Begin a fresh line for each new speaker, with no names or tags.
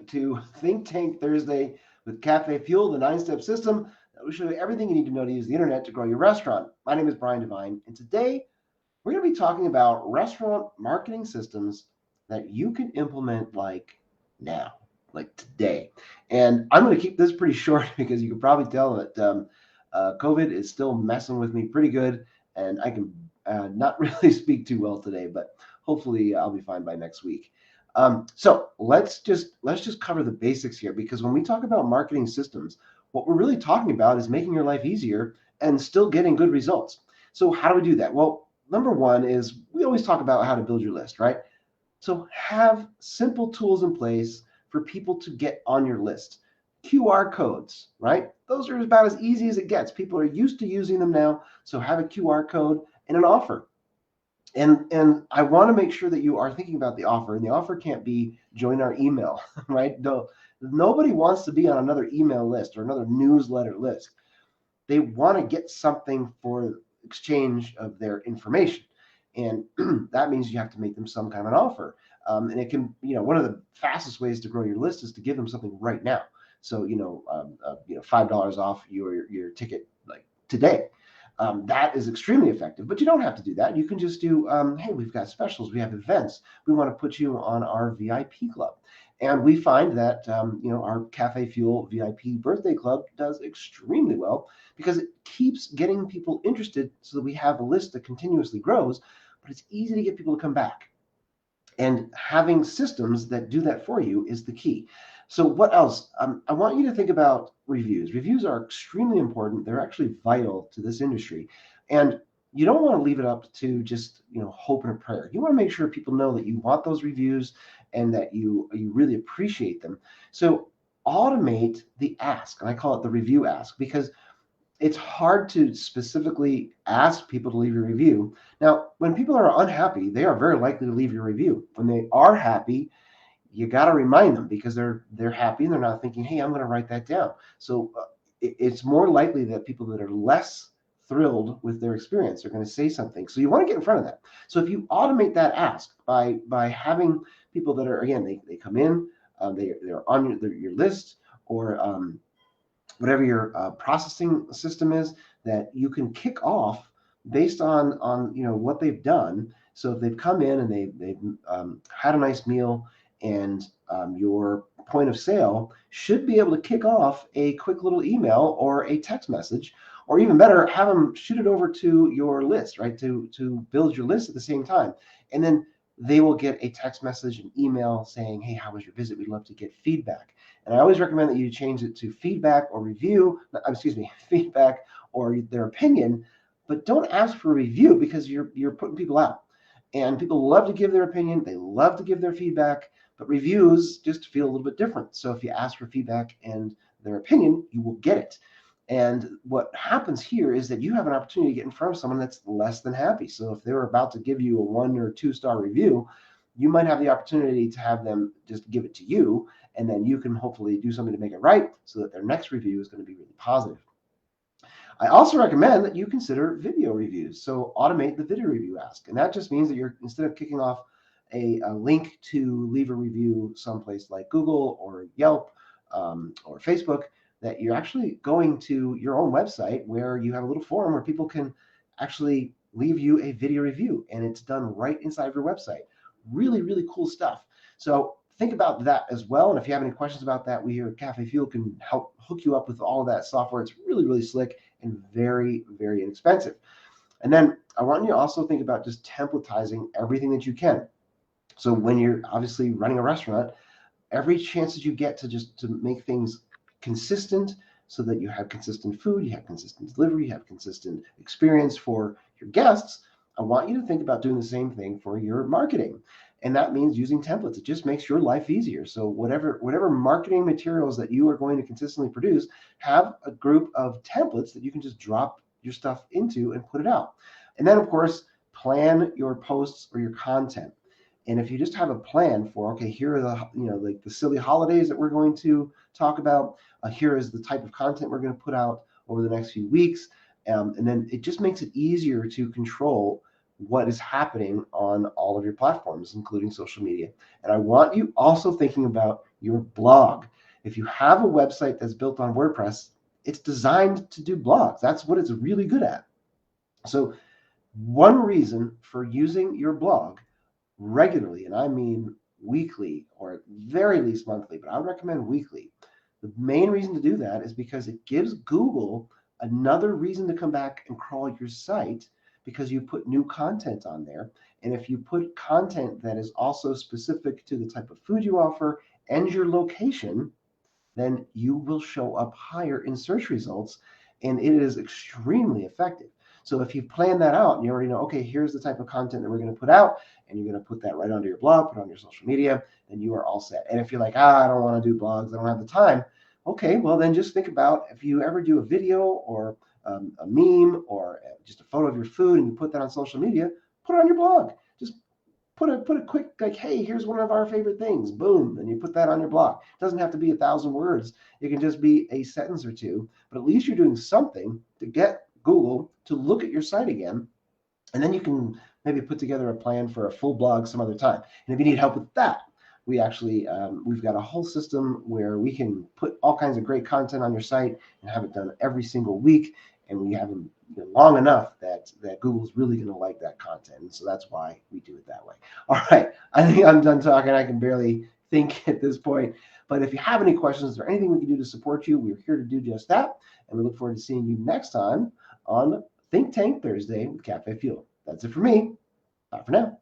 to Think Tank Thursday with Cafefuel, the 9-step system that will show you everything you need to know to use the internet to grow your restaurant. My name is Brian Devine, and today we're going to be talking about restaurant marketing systems that you can implement like now, like today. And I'm going to keep this pretty short because you can probably tell that COVID is still messing with me pretty good, and I can not really speak too well today, but hopefully I'll be fine by next week. So let's just cover the basics here, because when we talk about marketing systems, what we're really talking about is making your life easier and still getting good results. So how do we do that? Well, number one is we always talk about how to build your list, right? So have simple tools in place for people to get on your list. QR codes, right? Those are about as easy as it gets. People are used to using them now. So have a QR code and an offer. And I want to make sure that you are thinking about the offer, and the offer can't be join our email, right? No, nobody wants to be on another email list or another newsletter list. They want to get something for exchange of their information. And that means you have to make them some kind of an offer. And it can, one of the fastest ways to grow your list is to give them something right now. So, $5 off your ticket like today. That is extremely effective, but you don't have to do that. You can just do, hey, we've got specials, we have events. We want to put you on our VIP club. And we find that, our Cafefuel VIP birthday club does extremely well because it keeps getting people interested so that we have a list that continuously grows, but it's easy to get people to come back. And having systems that do that for you is the key. So what else? I want you to think about reviews. Reviews are extremely important. They're actually vital to this industry. And you don't want to leave it up to just, hope and a prayer. You want to make sure people know that you want those reviews and that you really appreciate them. So automate the ask, and I call it the review ask, because it's hard to specifically ask people to leave a review. Now, when people are unhappy, they are very likely to leave your review. When they are happy, you got to remind them because they're happy and they're not thinking, hey, I'm going to write that down. So it's more likely that people that are less thrilled with their experience are going to say something. So you want to get in front of that. So if you automate that ask by having people that are, again, they come in, they're on your list, or whatever your processing system is, that you can kick off based on what they've done. So if they've come in and they've had a nice meal, and your point of sale should be able to kick off a quick little email or a text message, or even better, have them shoot it over to your list, right? To build your list at the same time, and then they will get a text message, an email saying, hey, how was your visit? We'd love to get feedback. And I always recommend that you change it to feedback or review, feedback or their opinion, but don't ask for a review because you're putting people out. And people love to give their opinion, they love to give their feedback, but reviews just feel a little bit different. So if you ask for feedback and their opinion, you will get it. And what happens here is that you have an opportunity to get in front of someone that's less than happy. So if they're about to give you a 1 or 2 star review, you might have the opportunity to have them just give it to you, and then you can hopefully do something to make it right so that their next review is going to be really positive. I also recommend that you consider video reviews. So automate the video review ask. And that just means that you're, instead of kicking off a link to leave a review someplace like Google or Yelp or Facebook, that you're actually going to your own website where you have a little forum where people can actually leave you a video review, and it's done right inside of your website. Really, really cool stuff. So think about that as well. And if you have any questions about that, we here at Cafefuel can help hook you up with all of that software. It's really, really slick and very, very inexpensive. And then I want you to also think about just templatizing everything that you can. So when you're obviously running a restaurant, every chance that you get to make things consistent so that you have consistent food, you have consistent delivery, you have consistent experience for your guests, I want you to think about doing the same thing for your marketing. And that means using templates. It just makes your life easier. So whatever marketing materials that you are going to consistently produce, have a group of templates that you can just drop your stuff into and put it out. And then, of course, plan your posts or your content. And if you just have a plan for, okay, here are the, like the silly holidays that we're going to talk about, here is the type of content we're going to put out over the next few weeks. And then it just makes it easier to control what is happening on all of your platforms, including social media. And I want you also thinking about your blog. If you have a website that's built on WordPress, it's designed to do blogs. That's what it's really good at. So one reason for using your blog regularly, and I mean weekly or at very least monthly, but I would recommend weekly. The main reason to do that is because it gives Google another reason to come back and crawl your site, because you put new content on there. And if you put content that is also specific to the type of food you offer and your location, then you will show up higher in search results, and it is extremely effective. So if you plan that out and you already know, okay, here's the type of content that we're going to put out, and you're going to put that right onto your blog, put it on your social media, then you are all set. And if you're like, I don't want to do blogs, I don't have the time, okay, well then just think about if you ever do a video or a meme or just a photo of your food and you put that on social media, put it on your blog. Just put a quick, like, hey, here's one of our favorite things, boom, and you put that on your blog. It doesn't have to be 1,000 words. It can just be a sentence or two, but at least you're doing something to get Google to look at your site again. And then you can maybe put together a plan for a full blog some other time. And if you need help with that, we actually we've got a whole system where we can put all kinds of great content on your site and have it done every single week. And we have them long enough that Google's really going to like that content. And so that's why we do it that way. All right. I think I'm done talking. I can barely think at this point. But if you have any questions or anything we can do to support you, we're here to do just that. And we look forward to seeing you next time on Think Tank Thursday with Cafefuel. That's it for me. Bye for now.